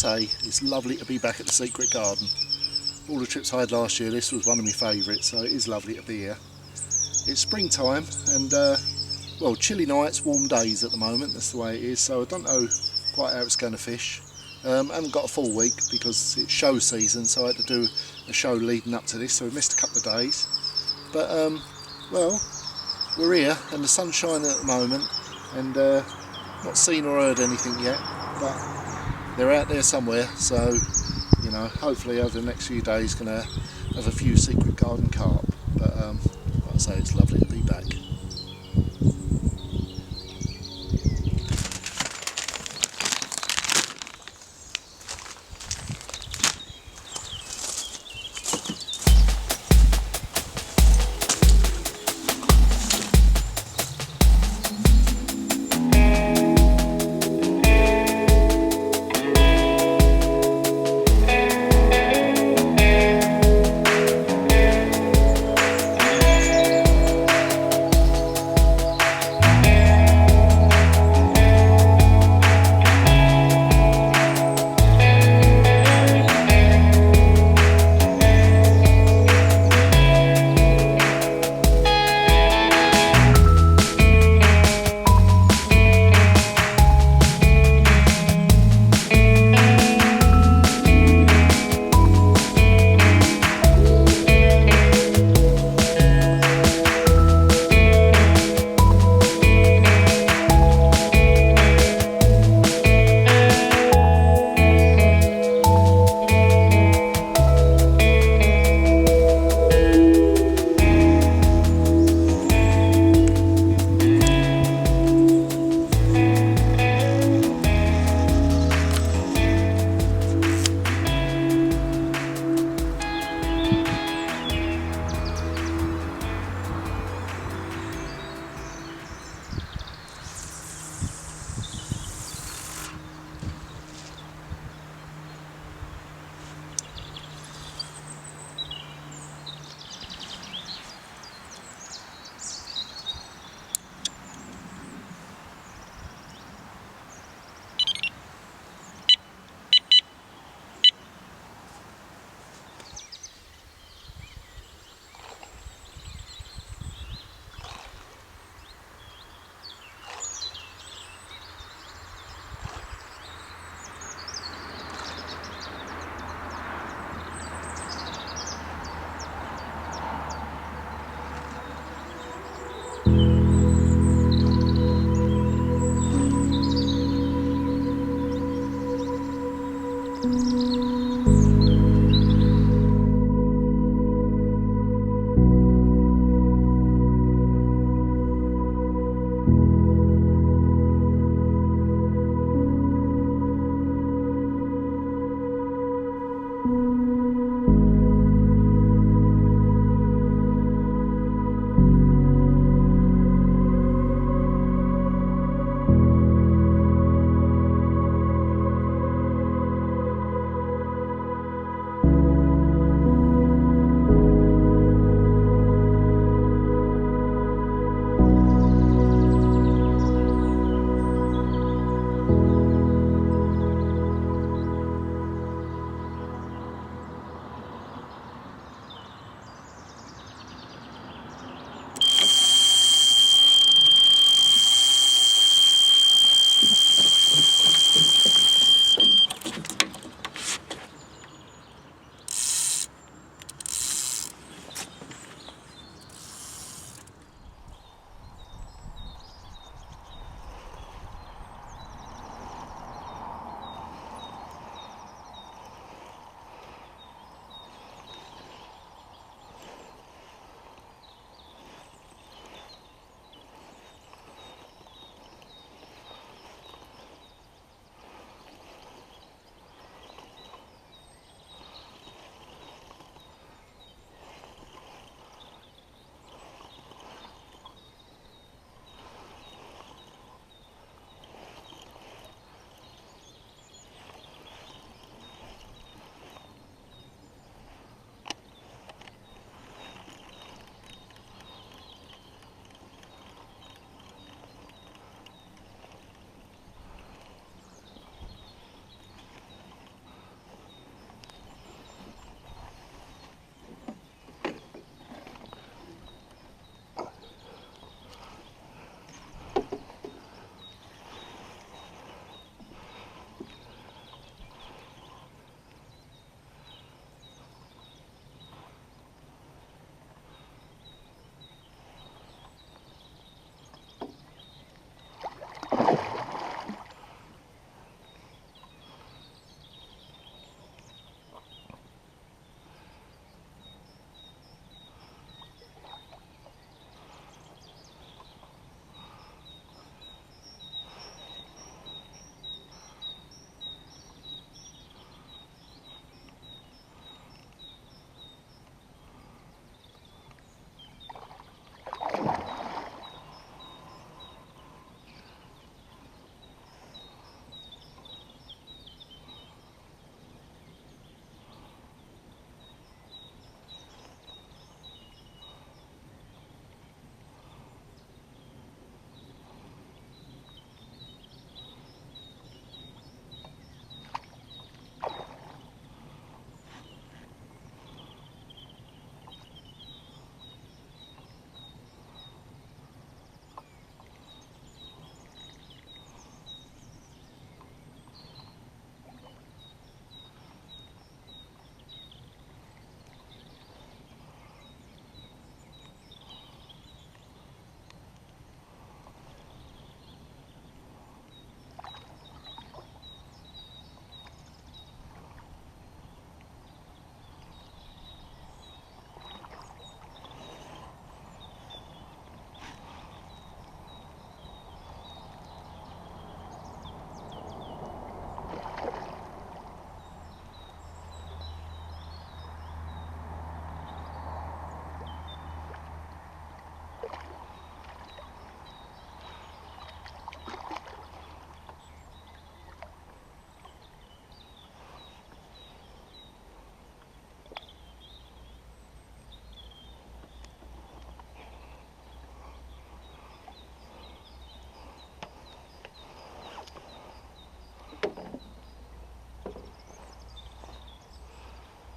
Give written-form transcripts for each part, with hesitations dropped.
say, it's lovely to be back at the Secret Garden. All the trips I had last year, this was one of my favourites, so it is lovely to be here. It's springtime and well, chilly nights, warm days at the moment, that's the way it is, so I don't know quite how it's going to fish. I haven't got a full week because it's show season, so I had to do a show leading up to this, so we missed a couple of days. But well, we're here and the sun's shining at the moment, and not seen or heard anything yet, but they're out there somewhere, so you know, hopefully over the next few days gonna have a few Secret Garden carp. But like I say, it's lovely to be back.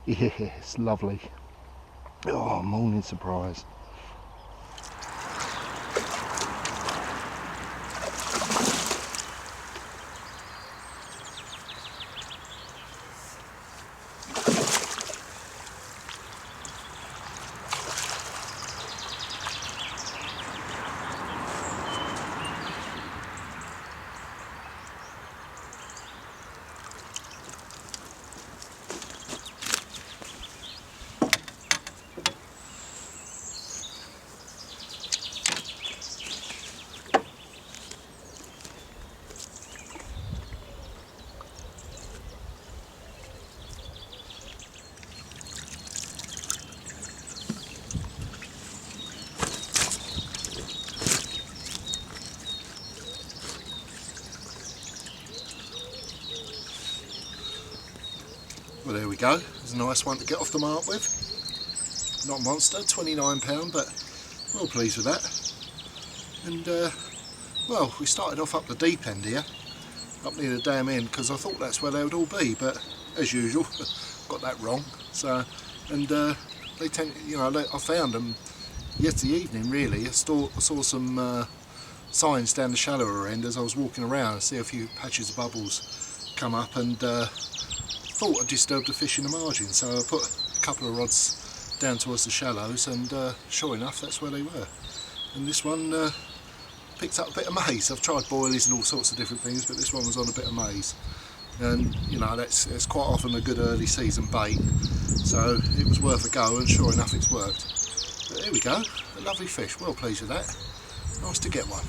Yes, lovely. Oh, morning surprise. Well, there we go. It's a nice one to get off the mark with. Not a monster, £29, but well pleased with that. And well, we started off up the deep end here, up near the dam end, because I thought that's where they would all be, but as usual, got that wrong. So, and they tend, you know, I found them yesterday evening. Really, I saw some signs down the shallower end as I was walking around. I see a few patches of bubbles come up, and thought I disturbed the fish in the margin, so I put a couple of rods down towards the shallows, and sure enough, that's where they were. And this one picked up a bit of maize. I've tried boilies and all sorts of different things, but this one was on a bit of maize. And you know, it's quite often a good early season bait, so it was worth a go, and sure enough, it's worked. But there we go, a lovely fish. Well pleased with that. Nice to get one.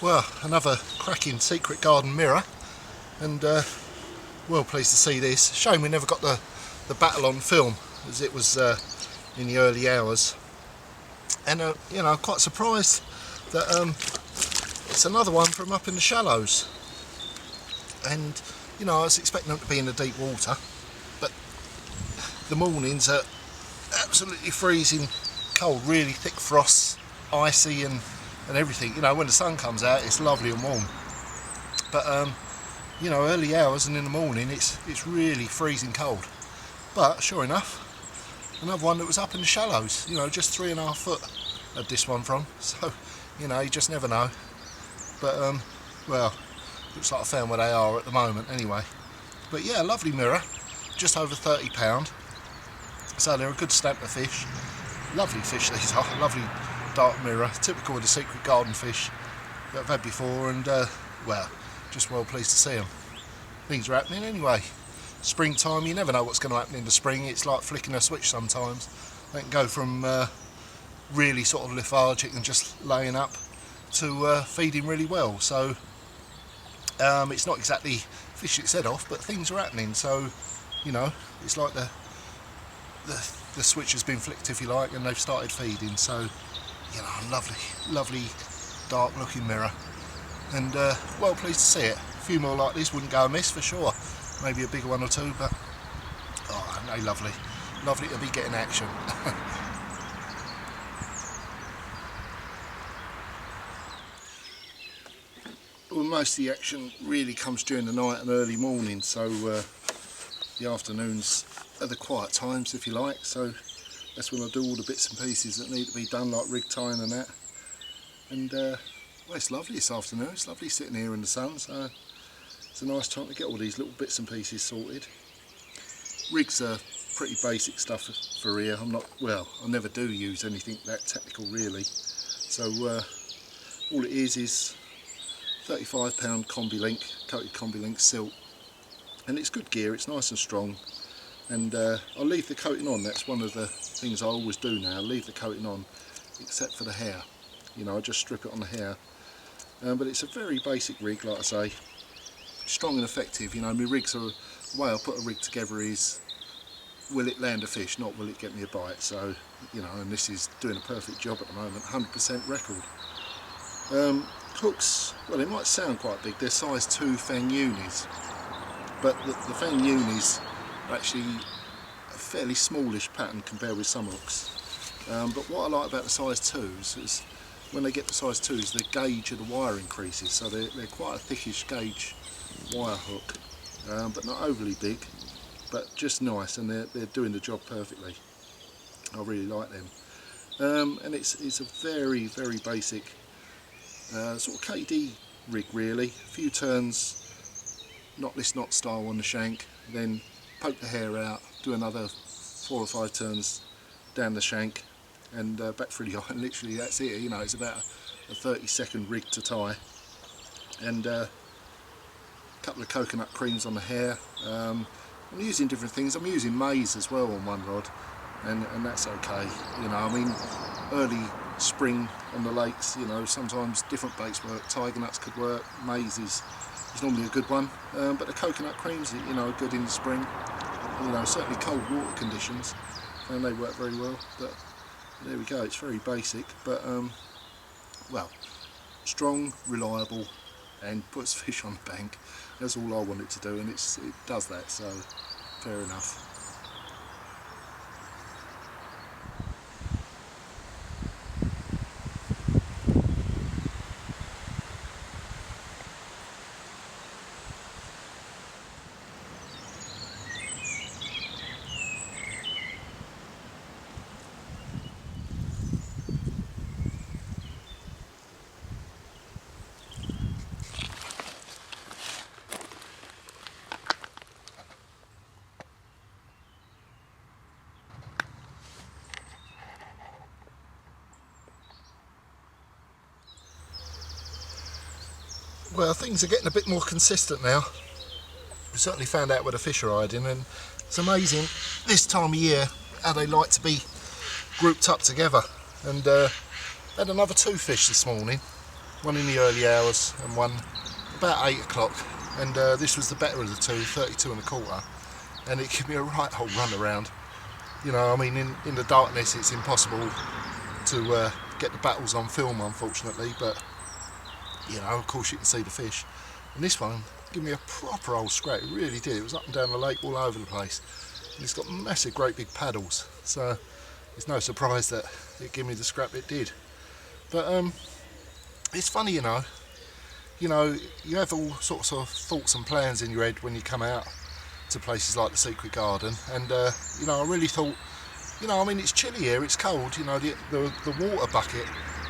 Well, another cracking secret garden mirror, and well pleased to see this. Shame we never got the battle on film, as it was in the early hours. And you know, I'm quite surprised that it's another one from up in the shallows. And you know, I was expecting them to be in the deep water, but the mornings are absolutely freezing cold, really thick frosts, icy and everything. You know, when the sun comes out, it's lovely and warm. But you know, early hours and in the morning, it's really freezing cold. But sure enough, another one that was up in the shallows. You know, just 3.5 foot at this one from. So you know, you just never know. But well, looks like I found where they are at the moment anyway. But yeah, lovely mirror, just over £30. So they're a good stamp of fish. Lovely fish these are, lovely dark mirror, typical of the secret garden fish that I've had before, and well, just well pleased to see them. Things are happening anyway. Springtime, you never know what's going to happen in the spring. It's like flicking a switch sometimes. They can go from really sort of lethargic and just laying up to feeding really well. So it's not exactly fish its head off, but things are happening. So you know, it's like the switch has been flicked, if you like, and they've started feeding. So you know, lovely dark looking mirror, and well pleased to see it. A few more like this wouldn't go amiss for sure. Maybe a bigger one or two, but oh no, lovely to be getting action. Well, most of the action really comes during the night and early morning, so the afternoons are the quiet times, if you like. So that's when I do all the bits and pieces that need to be done, like rig tying and that. And Well, it's lovely this afternoon. It's lovely sitting here in the sun, so it's a nice time to get all these little bits and pieces sorted. Rigs are pretty basic stuff for here. I never do use anything that technical really. So all it is £35 combi link, coated combi link silk, and it's good gear. It's nice and strong, and I'll leave the coating on. That's one of the things I always do now. Leave the coating on, except for the hair. You know, I just strip it on the hair. But it's a very basic rig, like I say, strong and effective. You know, my rigs are, the way I put a rig together is, will it land a fish, not will it get me a bite. So, you know, and this is doing a perfect job at the moment, 100% record. Hooks, well, they might sound quite big. They're size 2 Fang Unis, but the Fang Unis are actually a fairly smallish pattern compared with some hooks. But what I like about the size 2s is when they get to size 2s, the gauge of the wire increases, so they're quite a thickish gauge wire hook, but not overly big, but just nice, and they're doing the job perfectly. I really like them. And it's a very, very basic sort of KD rig really. A few turns, knotless knot style on the shank, then poke the hair out, do another 4 or 5 turns down the shank, and back through the eye, and literally that's it. You know, it's about a 30-second rig to tie, and a couple of coconut creams on the hair. I'm using different things. I'm using maize as well on one rod, and that's okay. You know, I mean, early spring on the lakes, you know, sometimes different baits work. Tiger nuts could work, maize is normally a good one, but the coconut creams, you know, are good in the spring. You know, certainly cold water conditions, and they work very well. But there we go, it's very basic, but well, strong, reliable, and puts fish on the bank. That's all I want it to do, and it does that, so fair enough. Well, things are getting a bit more consistent now. We certainly found out where the fish are hiding, and it's amazing this time of year how they like to be grouped up together. And had another 2 fish this morning, one in the early hours and one about 8 o'clock, and this was the better of the 2, 32 1/4, and it gave me a right whole run around. You know, I mean, in the darkness it's impossible to get the battles on film, unfortunately, but you know, of course you can see the fish. And this one gave me a proper old scrap, it really did. It was up and down the lake all over the place. And it's got massive, great big paddles, so it's no surprise that it gave me the scrap it did. But it's funny, you know, you have all sorts of thoughts and plans in your head when you come out to places like the Secret Garden, and you know, I really thought, you know, I mean, it's chilly here, it's cold, you know, the water bucket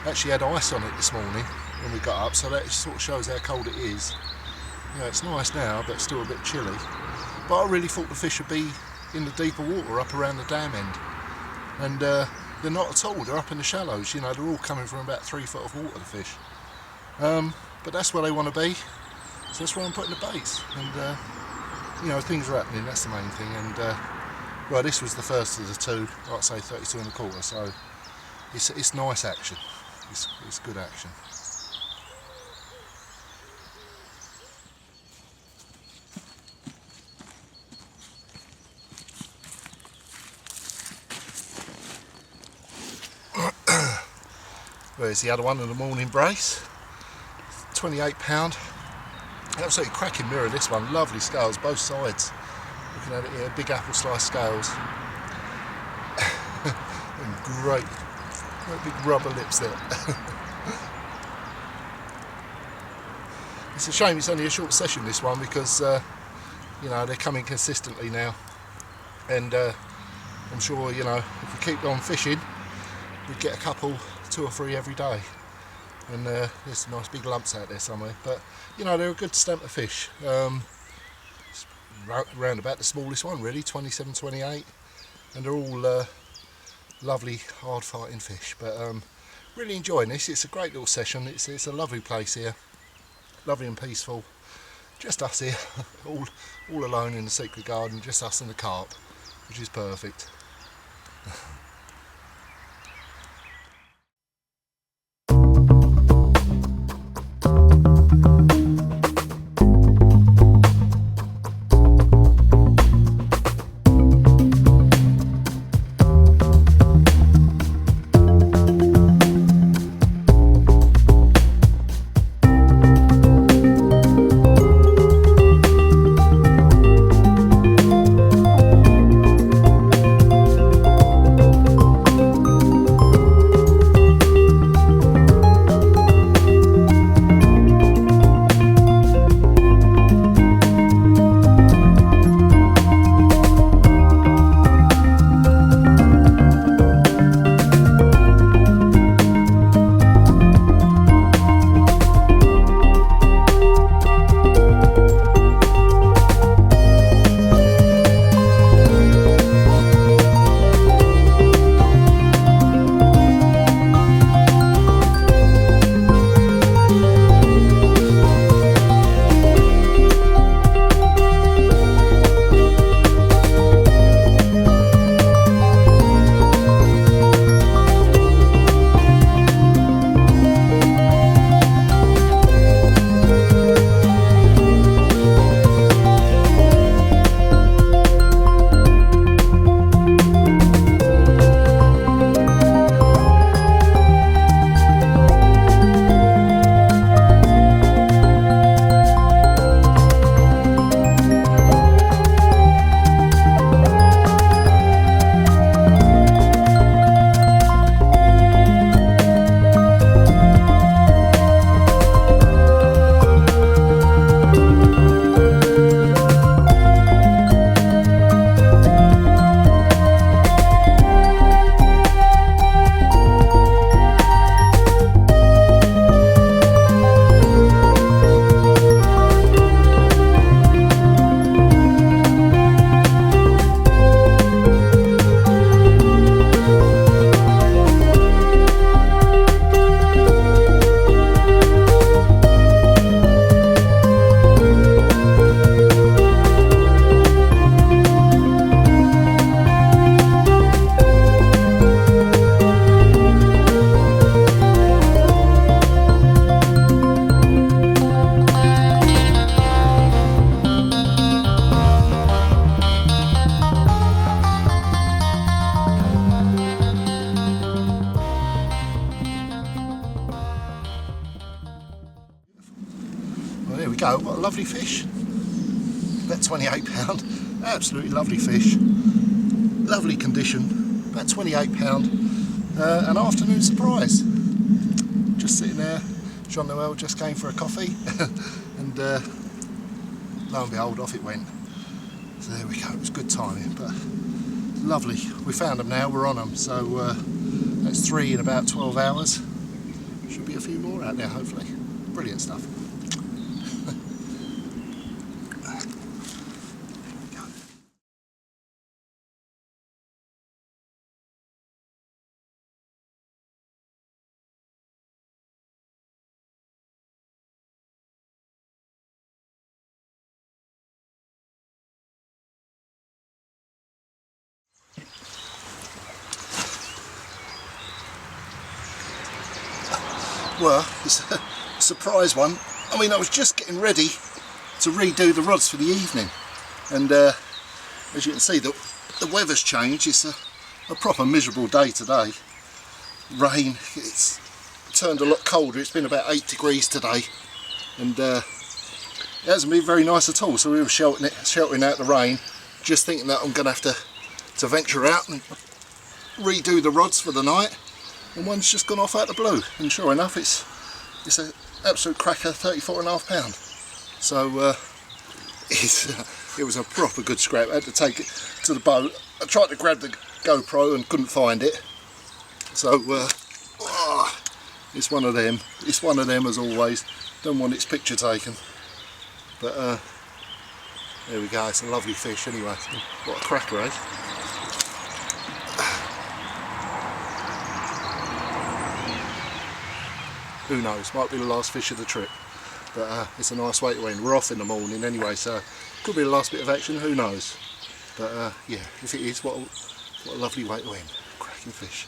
actually had ice on it this morning when we got up, so that sort of shows how cold it is. You know, it's nice now, but still a bit chilly. But I really thought the fish would be in the deeper water up around the dam end, and they're not at all. They're up in the shallows. You know, they're all coming from about 3 foot of water, the fish. But that's where they want to be, so that's where I'm putting the baits. And you know, things are happening. That's the main thing. And well, this was the first of the 2, like I say, 32 1/4. So it's nice action. It's good action. There's the other one in the morning brace, £28. Absolutely cracking mirror, this one. Lovely scales, both sides. Looking at it here, big apple slice scales. And great big rubber lips there. It's a shame it's only a short session, this one, because you know, they're coming consistently now, and I'm sure, you know, if we keep on fishing we'd get a couple, 2 or 3 every day. and there's some nice big lumps out there somewhere. But you know, they're a good stamp of fish. Round about the smallest one really, 27, 28, and they're all lovely hard fighting fish. But really enjoying this. It's a great little session. It's a lovely place here, lovely and peaceful. Just us here, all alone in the secret garden, just us and the carp, which is perfect. Well, there we go. What a lovely fish. About £28. Absolutely lovely fish. Lovely condition. About £28. An afternoon surprise. Just sitting there. John Noel just came for a coffee, and lo and behold, off it went. So there we go. It was good timing, but lovely. We found them now. We're on them. So that's 3 in about 12 hours. Should be a few more out there, hopefully. Brilliant stuff. Well, it's a surprise one. I mean, I was just getting ready to redo the rods for the evening, and as you can see, the weather's changed. It's a proper miserable day today. Rain, it's turned a lot colder. It's been about 8 degrees today, and it hasn't been very nice at all. So we were sheltering out the rain, just thinking that I'm going to have to venture out and redo the rods for the night. And one's just gone off out the blue, and sure enough, it's an absolute cracker, 34.5 pound. So it was a proper good scrap. I had to take it to the boat. I tried to grab the GoPro and couldn't find it. So It's one of them. It's one of them as always. Don't want its picture taken. But there we go. It's a lovely fish anyway. What a cracker, eh? Who knows? Might be the last fish of the trip. But it's a nice way to end. We're off in the morning anyway, so could be the last bit of action. Who knows? But yeah, if it is, what a lovely way to end. Cracking fish.